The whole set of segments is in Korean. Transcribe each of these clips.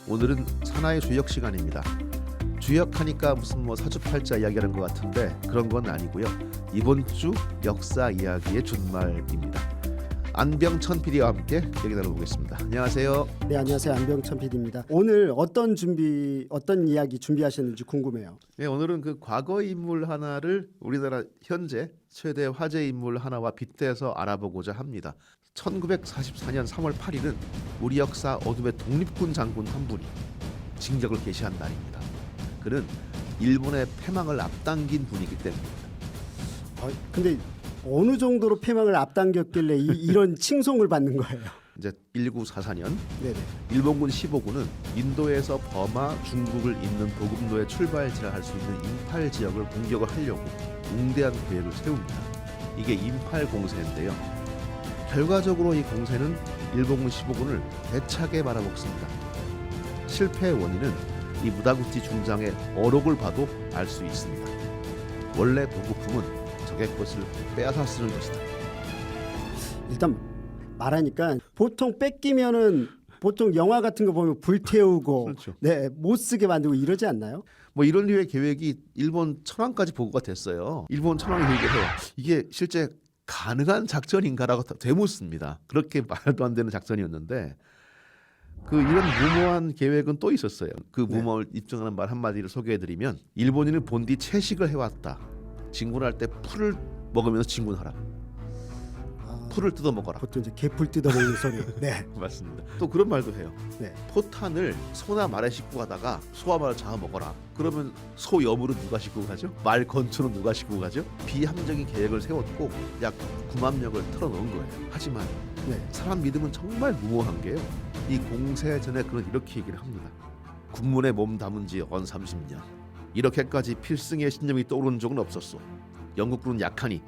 오늘은 산하의 주역 시간입니다. 주역하니까 무슨 사주팔자 이야기하는 것 같은데 그런 건 아니고요. 이번 주 역사 이야기의 준말입니다. 안병천 PD와 함께 얘기 나눠보겠습니다. 안녕하세요. 네, 안녕하세요. 안병천 PD입니다. 오늘 어떤 이야기 준비하셨는지 궁금해요. 네, 오늘은 그 과거 인물 하나를 우리나라 현재 최대 화제 인물 하나와 빗대서 알아보고자 합니다. 1944년 3월 8일은 우리 역사 어둠의 독립군 장군 한 분이 징적을 개시한 날입니다. 그는 일본의 패망을 앞당긴 분이기 때문입니다. 근데 어느 정도로 패망을 앞당겼길래 이런 칭송을 받는 거예요? 이제 1944년 네네. 일본군 15군은 인도에서 버마, 중국을 잇는 보급로의 출발지라 할 수 있는 임팔 지역을 공격을 하려고 웅대한 계획을 세웁니다. 이게 임팔 공세인데요. 결과적으로 이 공세는 일본군 15군을 대차게 말아먹습니다. 실패의 원인은 이 무다구치 중장의 어록을 봐도 알 수 있습니다. 원래 보급품은 적의 것을 빼앗아 쓰는 것이다. 일단 말하니까 보통 뺏기면은 보통 영화 같은 거 보면 불태우고 그렇죠. 네, 못 쓰게 만들고 이러지 않나요? 이런 류의 계획이 일본 천황까지 보고가 됐어요. 일본 천황이 얘기해서 이게 실제 가능한 작전인가라고 되묻습니다. 그렇게 말도 안 되는 작전이었는데 이런 무모한 계획은 또 있었어요. 그 무모를 입증하는 말 한마디를 소개해드리면 일본인은 본디 채식을 해왔다. 진군할 때 풀을 먹으면서 진군하라. 풀을 뜯어 먹어라. 보통 이제 개풀 뜯어먹는 소리. 네, 맞습니다. 또 그런 말도 해요. 네. 포탄을 소나 말에 싣고 가다가 소와 말을 잡아 먹어라. 그러면 소 여물은 누가 싣고 가죠? 말 건초는 누가 싣고 가죠? 비합리적인 계획을 세웠고 약 9만 명을 털어넣은 거예요. 하지만 사람 믿음은 정말 무모한 게요. 이 공세 전에 그는 이렇게 얘기를 합니다. 군문에 몸 담은 지 언 30년. 이렇게까지 필승의 신념이 떠오르는 적은 없었소. 영국군은 약하니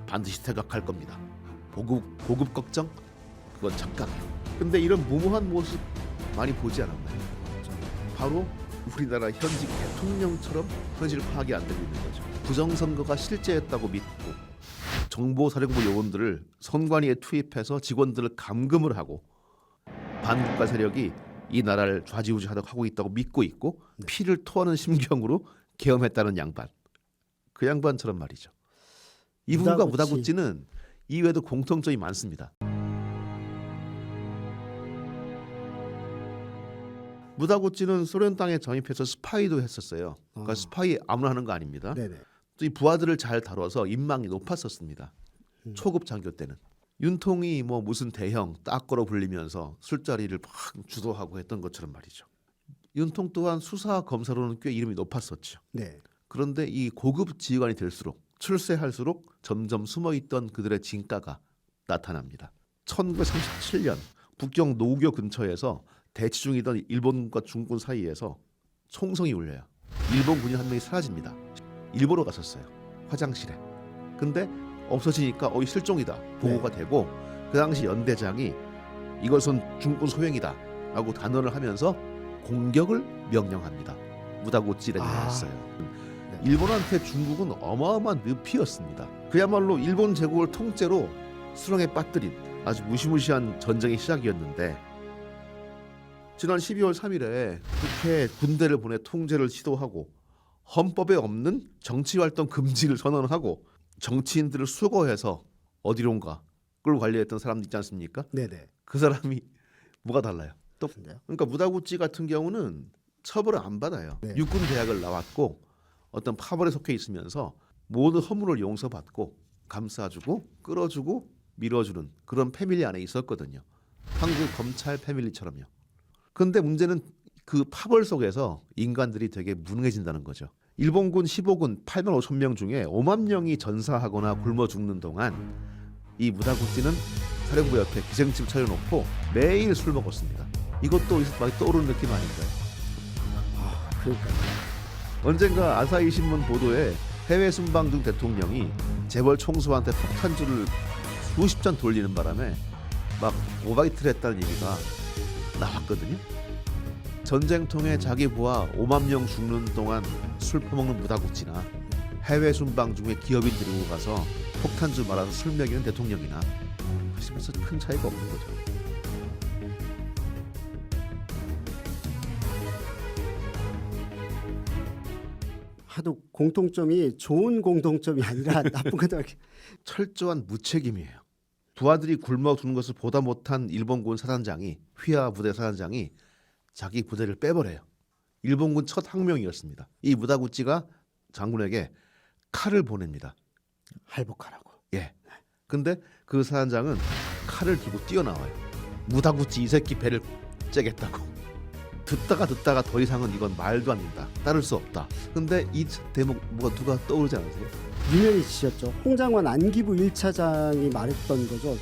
반드시 퇴각할 겁니다. 보급 걱정? 그건 착각이에요. 근데 이런 무모한 모습 많이 보지 않았나요? 바로 우리나라 현직 대통령처럼 현실 파악이 안 되고 있는 거죠. 부정선거가 실제였다고 믿고 정보사령부 요원들을 선관위에 투입해서 직원들을 감금을 하고 반국가 세력이 이 나라를 좌지우지하도록 하고 있다고 믿고 있고 피를 토하는 심경으로 계엄했다는 양반. 그 양반처럼 말이죠. 이분과 무다구치는 이외에도 공통점이 많습니다. 무다구치는 소련 땅에 전입해서 스파이도 했었어요. 그러니까 스파이 아무나 하는 거 아닙니다. 네네. 또 이 부하들을 잘 다뤄서 인망이 높았었습니다. 초급 장교 때는. 윤통이 무슨 대형 딱거로 불리면서 술자리를 막 주도하고 했던 것처럼 말이죠. 윤통 또한 수사 검사로는 꽤 이름이 높았었죠. 네. 그런데 이 고급 지휘관이 될수록 출세할수록 점점 숨어있던 그들의 진가가 나타납니다. 1937년 북경 노교 근처에서 대치 중이던 일본군과 중군 사이에서 총성이 울려요. 일본 군인 한 명이 사라집니다. 일본으로 갔었어요. 화장실에. 근데 없어지니까 실종이다 보고가 되고 그 당시 연대장이 이것은 중군 소행이다 라고 단언을 하면서 공격을 명령합니다. 무다구치를 했어요. 일본한테 중국은 어마어마한 늪이었습니다. 그야말로 일본 제국을 통째로 수렁에 빠뜨린 아주 무시무시한 전쟁의 시작이었는데 지난 12월 3일에 국회에 군대를 보내 통제를 시도하고 헌법에 없는 정치활동 금지를 선언하고 정치인들을 수거해서 어디론가 그걸 관리했던 사람 있지 않습니까? 네네. 그 사람이 뭐가 달라요? 또 같은데요? 그러니까 무다구치 같은 경우는 처벌을 안 받아요. 네. 육군 대학을 나왔고 어떤 파벌에 속해 있으면서 모든 허물을 용서받고 감싸주고 끌어주고 밀어주는 그런 패밀리 안에 있었거든요. 한국 검찰 패밀리처럼요. 그런데 문제는 그 파벌 속에서 인간들이 되게 무능해진다는 거죠. 일본군 15군 8만 5천 명 중에 5만 명이 전사하거나 굶어 죽는 동안 이 무다구치는 사령부 옆에 기생집 차려놓고 매일 술 먹었습니다. 이것도 막 떠오르는 느낌 아닌가요? 그러니까요. 언젠가 아사히 신문 보도에 해외 순방 중 대통령이 재벌 총수한테 폭탄주를 수십 잔 돌리는 바람에 막 오바이트를 했다는 얘기가 나왔거든요. 전쟁통에 자기 부하 5만 명 죽는 동안 술 퍼먹는 무다구치나 해외 순방 중에 기업인 데리고 가서 폭탄주 말아서 술 먹이는 대통령이나 그래서 큰 차이가 없는 거죠. 하도 공통점이 좋은 공통점이 아니라 나쁜 거다. 철저한 무책임이에요. 부하들이 굶어 죽는 것을 보다 못한 일본군 사단장이 휘하 부대 사단장이 자기 부대를 빼버려요. 일본군 첫 항명이었습니다. 이 무다구치가 장군에게 칼을 보냅니다. 할복하라고. 예. 근데 그 사단장은 칼을 들고 뛰어나와요. 무다구치 이 새끼 배를 째겠다고. 듣다가 더 이상은 이건 말도 안 된다. 따를 수 없다. 근데 이 대목 뭐가 누가 떠오르지 않으세요? 유명해지셨죠. 홍장관 안기부 1차장이 말했던 거죠.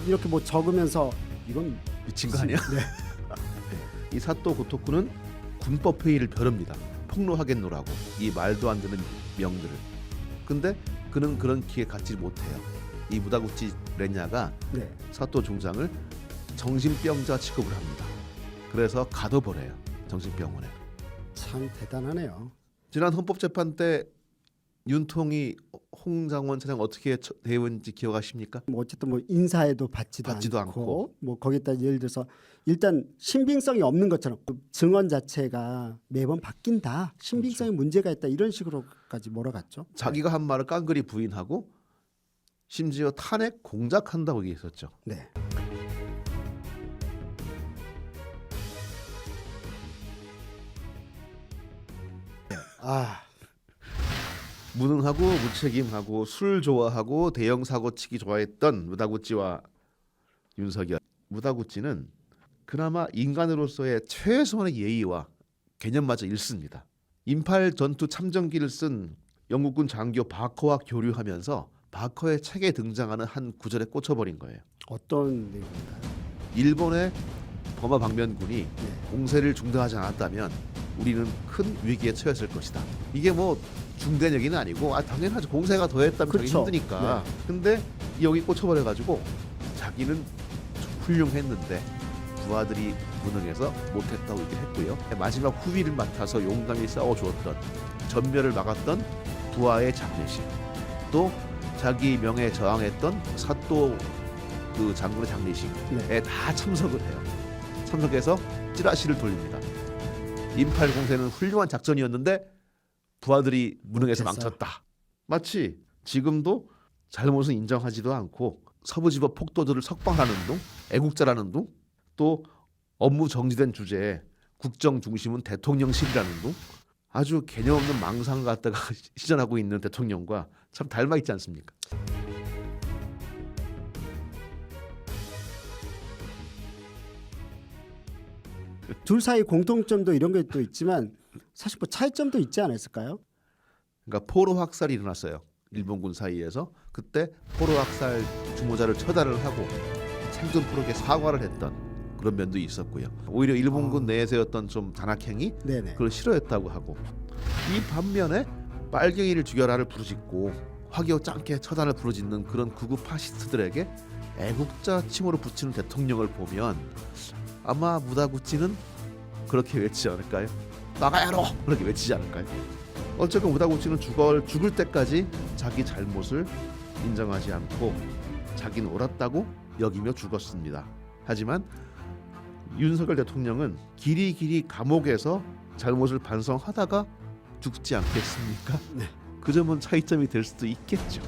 이렇게 뭐 적으면서 이건 미친 거 아니야? 네. 이 사또 고토쿠는 군법 회의를 벼릅니다. 폭로하겠노라고 이 말도 안 되는 명들을. 근데 그는 그런 기회 갖지 못해요. 이 무다구치 렌야가 네. 사또 중장을 정신병자 취급을 합니다. 그래서 가둬버려요. 정신병원에. 참 대단하네요. 지난 헌법재판 때 윤통이 홍장원 차장 어떻게 대우했는지 기억하십니까? 뭐 어쨌든 뭐 인사에도 받지도 않고 뭐 거기다 예를 들어서 일단 신빙성이 없는 것처럼 증언 자체가 매번 바뀐다. 신빙성에 문제가 있다. 이런 식으로까지 몰아갔죠. 자기가 한 말을 깡그리 부인하고 심지어 탄핵 공작한다고 얘기했었죠. 네. 아, 무능하고 무책임하고 술 좋아하고 대형 사고 치기 좋아했던 무다구치와 윤석열. 무다구치는 그나마 인간으로서의 최소한의 예의와 개념마저 잃습니다. 인팔 전투 참전기를 쓴 영국군 장교 바커와 교류하면서 바커의 책에 등장하는 한 구절에 꽂혀버린 거예요. 어떤 내용인가요? 일본의 버마 방면군이 네. 공세를 중단하지 않았다면 우리는 큰 위기에 처했을 것이다. 이게 뭐 중대한 얘기는 아니고 당연하죠. 공세가 더했다면 자기 그쵸. 힘드니까. 근데 여기 꽂혀버려가지고 자기는 좀 훌륭했는데 부하들이 무능해서 못했다고 얘기를 했고요. 마지막 후위를 맡아서 용감히 싸워주었던 전멸을 막았던 부하의 장례식, 또 자기 명예에 저항했던 사또 그 장군의 장례식에 네. 다 참석을 해요. 참석해서 찌라시를 돌립니다. 인팔 공세는 훌륭한 작전이었는데 부하들이 무능해서 못했어. 망쳤다. 마치 지금도 잘못은 인정하지도 않고 서부지법 폭도들을 석방하는 둥, 애국자라는 둥, 또 업무 정지된 주제에 국정 중심은 대통령실이라는 둥, 아주 개념 없는 망상 갖다가 시전하고 있는 대통령과 참 닮아 있지 않습니까? 둘 사이 공통점도 이런 게 또 있지만 사실 뭐 차이점도 있지 않았을까요? 그러니까 포로 학살이 일어났어요. 일본군 사이에서. 그때 포로 학살 주모자를 처단을 하고 생존 포로에게 사과를 했던 그런 면도 있었고요. 오히려 일본군 내에서였던 좀 단학행위 네네. 그걸 싫어했다고 하고, 이 반면에 빨갱이를 죽여라를 부르짖고 화기어 짱게 처단을 부르짖는 그런 극우 파시스트들에게 애국자 칭호를 붙이는 대통령을 보면 아마 무다구치는 그렇게 외치지 않을까요? 나가야로! 그렇게 외치지 않을까요? 어쨌건 무다구치는 죽을 때까지 자기 잘못을 인정하지 않고 자기는 옳았다고 여기며 죽었습니다. 하지만 윤석열 대통령은 길이 감옥에서 잘못을 반성하다가 죽지 않겠습니까? 네. 그 점은 차이점이 될 수도 있겠죠.